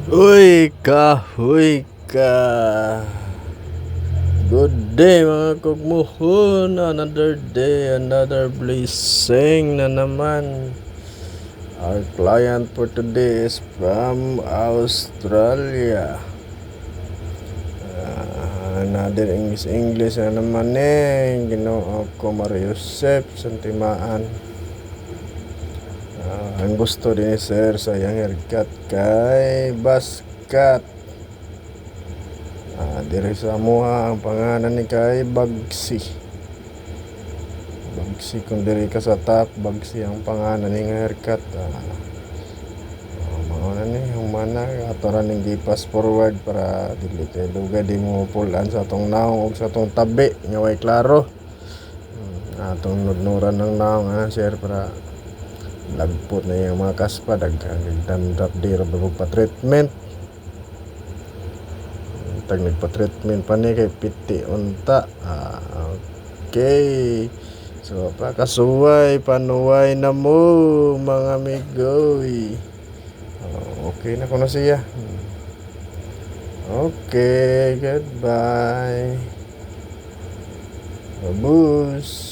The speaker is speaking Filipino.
Uy ka. Good day mga kugmuhon. Another day, another blessing na naman. Our client for today is from Australia. Another English na naman Ginoo ko Mario Joseph Santimaan. Ang gusto din ni Sir sa yang haircut kay Baskat. Diri sa amuha ang pangalan ni kay Bagsi kung diri ka sa top, Bagsi ang pangalan ni haircut. Mauna ni humana atoran ning gipas forward para dili kay dugay di mo pulan sa atong naong ug sa atong tabi nga way klaro. Atong nudnuran ng naong sir para lagpot na yung mga kaspa dandap di ra pa treatment. Tag nagpa-treatment pa ni kay piti unta. Okay. So pakasuway panuway na mo mga amigoy. Okay na ko na siya. Okay, goodbye. Babus.